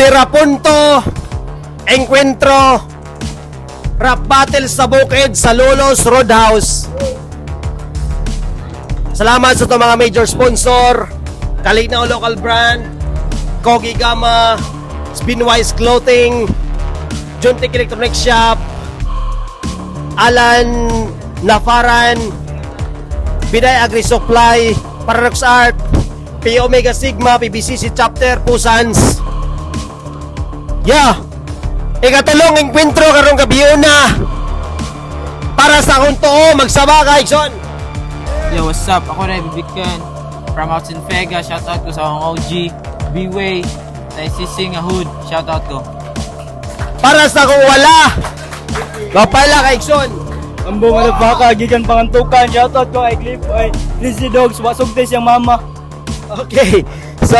Tirapunto, Encuentro, rap battle sa bukid sa Lolos Roadhouse. Salamat sa itong mga major sponsor, Kalinaw Local Brand, Kogi Gama, Spinwise Clothing, Juntic Electronic Shop, Alan Nafaran, Biday Agri Supply, Paradox Art, P Omega Sigma, PBCC Chapter, Pusans. Ikatulong enkwentro karong gabi na para sa akong tuo magsaba ka, Ikson. Yo, what's up? Ako na Bibikan from out in Vega. Shoutout ko sa akong OG B-Way sa Sising Hood. Shoutout ko. Para sa akong wala mapala ka, Ikson. Ambo malagpaka, gikan pangantukan. Shoutout ko kay Cliff, ay Lizzy Dogs, wasog tayo siyang mama. Okay, so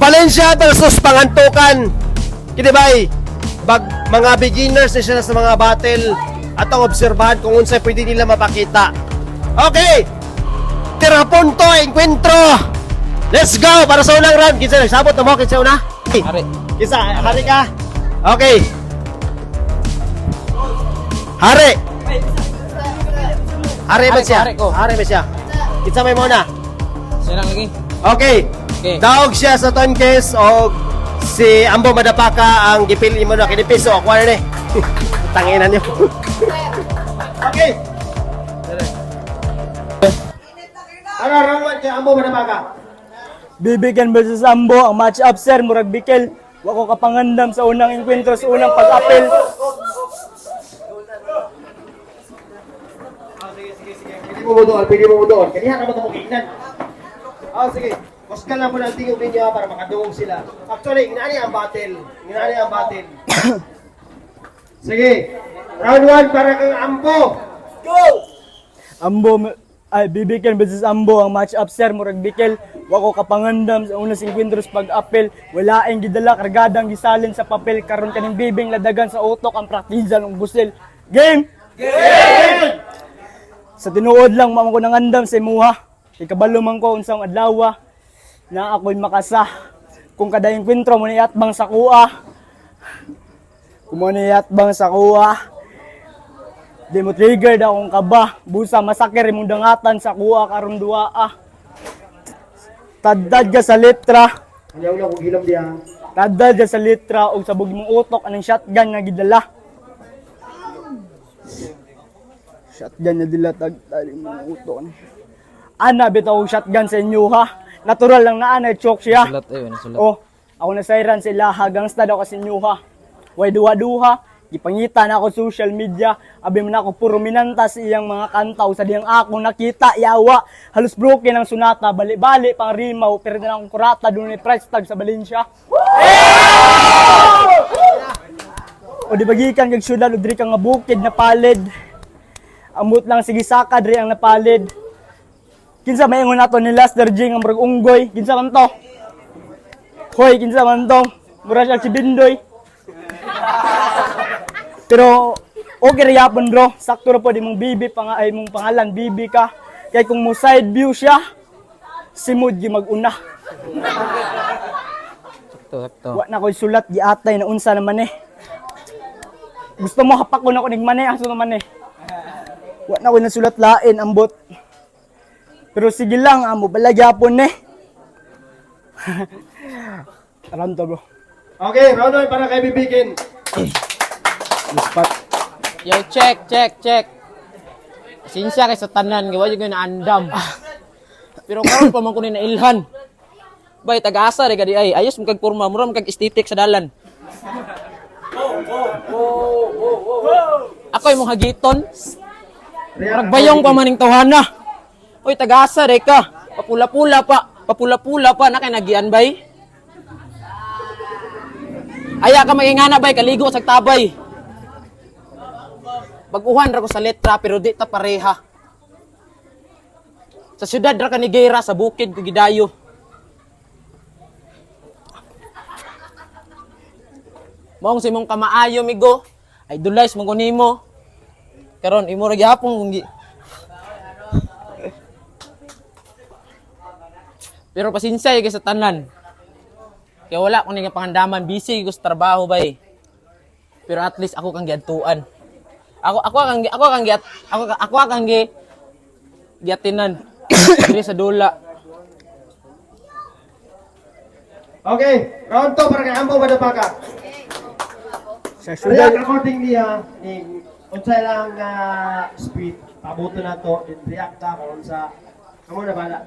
Valencia versus Pangantukan. Kini bay, mga beginners na sila sa mga battle at ang obserbahan kung unsay pwede nila mapakita. Okay, Tirapunto, Encuentro. Let's go para sa unang round. Kinsa nagsabot na mo? Kinsa una? Hari. Kinsa? Hari ka? Okay. Hari. Hari ba siya? Hari ko. Hari ba siya? Kinsa may muna? Sino lagi? Okay. Okay. Daog siya sa Tonkes o si Ambo Madapaka ang gipili mo na kinipiso. Ako na ni. Tanginan niyo. Okay. Ano rawan kay Ambo Madapaka? Bibigan versus Ambo, ang match-up sir, murag bikel. Wako kapangandam sa unang enkwentro, sa unang pag-apel. Sige. Pili mo doon. Kaniya ka mo kainan. Sige. Kuskan lang po ng tingog ninyo para makadungog sila. Actually, ginani ang battle. Sige. Round 1 para kang Ambo. Go! Ambo, ay Bibigan versus Ambo, ang match-up sir, murag bikel. Wako kapangandam sa unang enkwentro sa pag-apel. Wala ang gidala, kargadang gisalin sa papel. Karon kaning bibing ladagan sa utok, ang praktizan ng busil. Game! Game! Sa tinuod lang, mamang ko nangandam sa imuha. Ikabalo man ko unsang adlaw na ako'y makasa. Kung kada enkwentro mo niyatbang sa kuha. Kung mo niyatbang sa kuha. Di mo triggered akong kaba. Busa masakir imong dangatan sa kuha karon duaa. Taddad ka sa litra. Ayaw na kung hilam diya. Taddad ka sa litra o sa bug mong utok anong shotgun nga gidala. Shotgun na dila tagtali mong utok. Ana bitaw og shotgun sa inyo ha. Natural lang na ana choke siya. Sulat ayun, sulat. Oh, ako na sayran sila gangsta daw kasi inyo ha. Way duha-duha. Gipangita na ako social media. Abi man ako puro minanta sa iyang mga kantaw sa diyang akong nakita yawa. Halos broken ang sunata, bali-bali pang rimaw pero na akong kurata doon ni price tag sa Valencia. O di bagikan kag syudad og diri ka nga bukid na palid. Amot lang sige saka diri ang napalid. Kinsa may ingon nato ni Last Derjing ang murag unggoy, kinsa man to? Hoy, kinsa man to? Mura siya si Bindoy. Pero okay ra yapon bro, sakto ra pud imong bibi ay mong pangalan bibi ka. Kay kung mo side view siya, simod gi mag-una. Sakto. Wa na ko'y sulat giatay na unsa naman eh. Gusto mo hapak ko na ko nigmane aso naman eh. Wa na ko'y nasulat lain ambot. Pero sige lang, amo bala gyapon eh. Alam to bro. Okay, round 1 para kay Bibikin. Spot. Yo, check. Sinsya kay sa tanan, gawa yung naandam. Pero karon pa man ko ni nailhan. Bay, taga-asa rin ka di ay. Ayos mong kagpurma, mura mong kag-estetik sa dalan. Ako yung mong hagiton. Nagbayong pa maning tawhana. Uy, taga-asa rin ka. Papula-pula pa. Na kay nagian bay. Aya ka magingana bay, kaligo sa tabay. Baguhan ra ko sa letra pero di ta pareha. Sa syudad ra ka ni Gera, sa bukid ko gidayo. Maong si mong kamaayo migo, idolize mo ko nimo. Karon imo ra gyapon kung pero pasinsay kay sa tanan. Kaya wala ko nga pangandaman, busy ko sa trabaho bay. Pero at least ako kang giadtuan. Ako kang giatinan. Diri sa dula. Okay, round 2 para kay Ambo Madapaka. Sa Kaya syudad, according niya, unsay lang speed, pabuto na to, react ka kung sa, kamo na bala.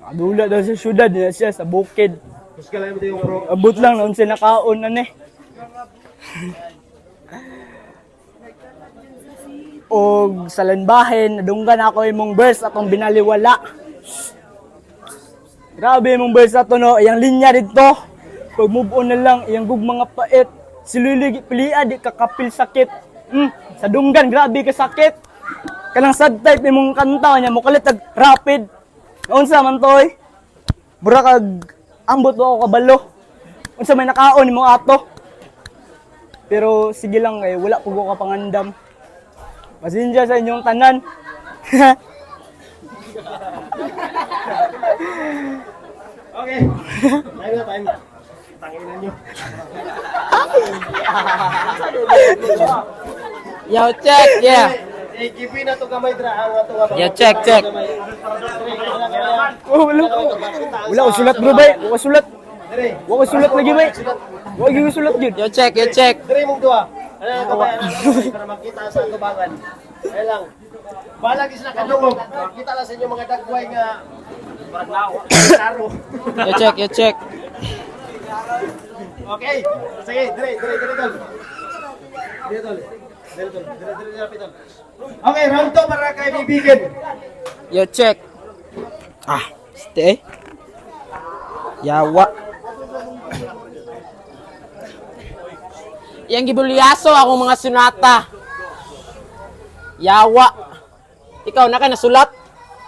nakadula daw sa syudad, na siya sa bukid. Tapos ka lang mo yung bro. Abot lang na unsay nakaon na ni. Og sa lanbahin, nadunggan ako imong verse akong binaliwala. Grabe imong verse ato no, iyang linya dito. Pag move on na lang, iyang gugma nga pait. Silulig pilia di kakapil sakit. Sa dunggan grabe ka sakit. Kanang sad type imong kanta niya mo kalit rapid. Unsa man toy? Mura kag ambot ako kabalo. Unsa may nakaon imong ato? Pero sige lang eh, wala po ko kapangandam. Pasensya sa inyong tanan. Okay. Time na, time. Tanginan nyo. Yo, check, yeah. Kipi na to gamay dra ang ato nga. Yeah, check. Oh, wala ko sulat bro bay. Wala ko sulat. Dire. Wala ko sulat lagi bay. Wala ko sulat yun. Yo, check. Dire mong duha. Ano ba para makita sa tubangan. Ay lang. Balag sila kadungog. Kita lang sa inyo mga dagway nga karo. Yo, check. Okay. Sige, dire tol. Dire tol. Dire. Okay, round 2 para kay bibigan. Yo, check. Stay. Yawa. Yang gibulyaso akong mga sunata. Yawa. Ikaw na kay nasulat.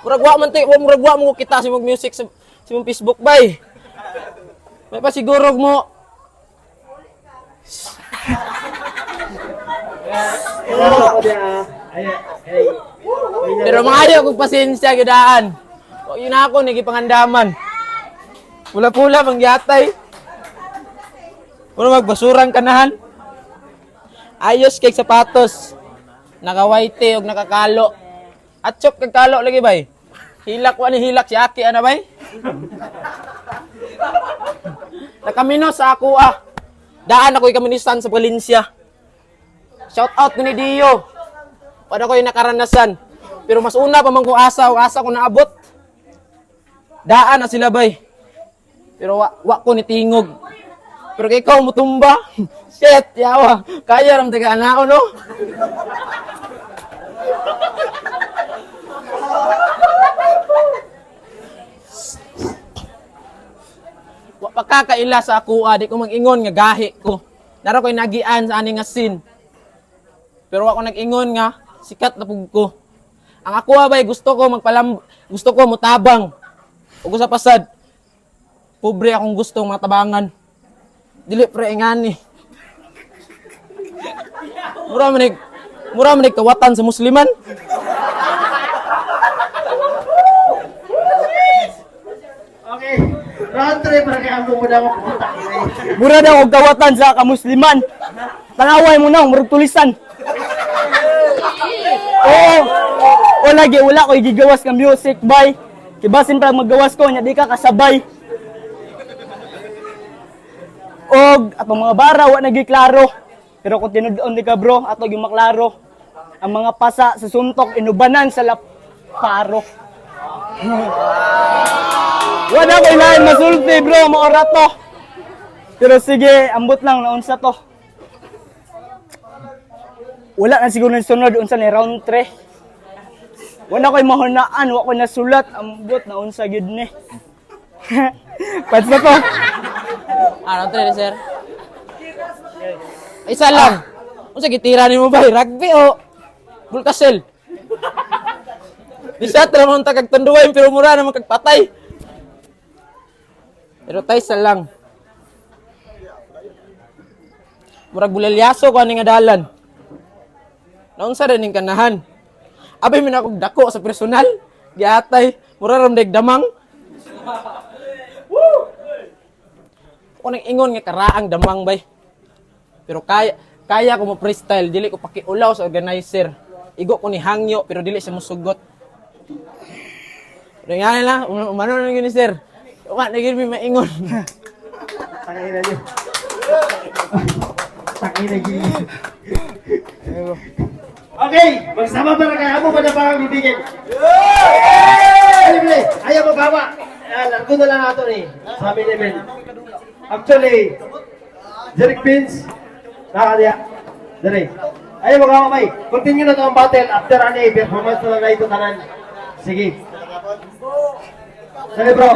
Murag wa mo kita sa mong music sa mong Facebook bay. May pasigurog mo. Pero mga ayaw kong pasensya gidaan. O yun ako nagipangandaman. Pula-pula mangyatay. Puro magbasurang kanahan. Ayos kay sapatos. Nakawaite og nakakalo. At chop kag kalo lagi bay. Hilak wa ni hilak si Aki ana bay. Nakamino sa ako Daan ako'y kaminisan sa Valencia. Shout out ni Dio. Wala ko'y nakaranasan. Pero mas una pa man ko asa ko naabot. Daan na sila bay. Pero wa ko ni tingog. Pero kay ikaw mutumba. Shit, yawa. Kaya ram taga anao no. Wa pa kakaila sa ako, di ko mag-ingon nga gahi ko. Nara ko'y nagian sa ani nga sin. Pero ako nag-ingon nga sikat na pug ko. Ang ako bay gusto ko mutabang. Ug sa pasad. Pobre akong gustong matabangan. Dili pre ingani. Mura manig kawatan sa musliman. Okay. Round 3 para kay Ambo Madapaka. Mura daw og kawatan sa kamusliman. Tanaway mo na, murag tulisan. Oh, lagi wala ko gigawas ka music bay. Kibasin pa maggawas ko nya di ka kasabay. Og atong mga bara wa nagiklaro. Pero kung tinud-on di ka bro, ato gyud maklaro. Ang mga pasa sa suntok inubanan sa laparo. Wala ko ilahin masulti bro, maora to. Pero sige, ambot lang na unsa to. Wala na siguro ng sunod unsa ni round 3. Wala ko'y mahunaan, wala ko'y nasulat, ambot na unsa gyud ni. Pats na to. Ano tre sir? Isa lang. Unsa gitira nimo bay? Rugby o Bulkasel? Bisa tra mo tagag tanduay pero mura na magkagpatay. Pero tay sa lang. Murag bulalyaso ko ani nga dalan. Naunsa rin ning kanahan. Abay man akong dako sa personal. Giatay, mura ram damang. Ako nang ingon nga karaang damang bay. Pero kaya ko mo freestyle, dili ko pakiulaw sa organizer. Igo ko ni hangyo pero dili siya mosugot. Pero nga nila, umano na yun ni sir. Wa na gyud mi maingon. Tangina niyo. Tangina niyo. Okay, magsama para kaya mo pa na parang bibigyan. Ayaw mo bawa. Largo na lang nato ni. Sabi ni Ben. Actually, Jeric Pins, nakakadiya. Dari. Ayaw mo bawa, may. Continue na ito ang battle after ani performance na lang na ito tanan. Sige. Sige bro.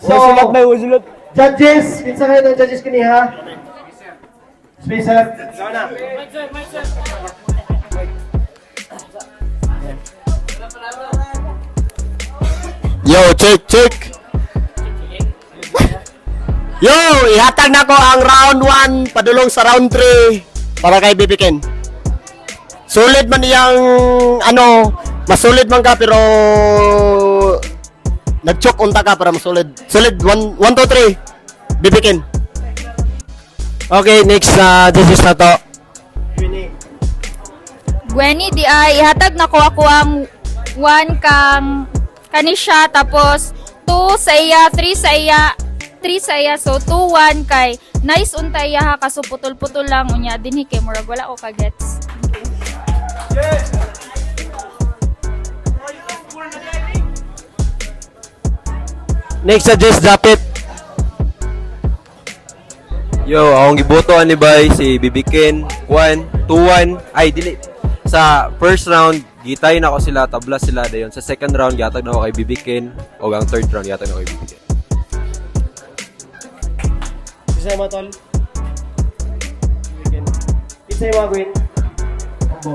So, Usulot ba, usulot? judges, pinsa kayo ng judges kiniha. Spacer, sana. Yo, check. Yo, ihatag na ko ang round 1 padulong sa round 3 para kay Bibiken. Sulit man iyang masulit man ka pero nagchok unta ka para masulit. Sulit 1 2 3. Bibiken. Okay, next judges na to. Gwenny, di ay ihatag na ko ako ang 1 kang kanisya, tapos 2 sa iya, 3 sa iya, 3 sa iya, so 2, 1 kay nice untay iya ha, kaso putol-putol lang unya dinhi kay murag wala ko kagets. Next suggest Japit. Yo, akong giboto ani bay si Bibiken 1, 2-1. Ay dili. Sa first round gitay na ako sila, tabla sila dayon. Sa second round gihatag na ako kay Bibiken o ang third round gihatag na ako kay Bibiken. Isa mo tol. Bibigyan. Isa mo Gwen. Ambo.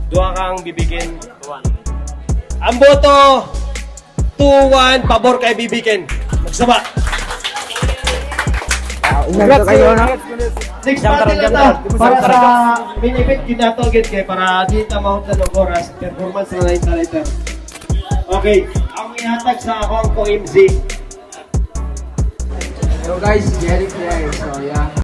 Dua kang bibigyan. Ang boto 2-1 pabor kay Bibiken. Magsama. Congrats kayo na. Next battle na to. Para sa main event ginatogit kay para di ta mahutlan og oras performance na later. Okay, ang ihatag sa akong ko MZ. Hello guys, Jerry here. So yeah.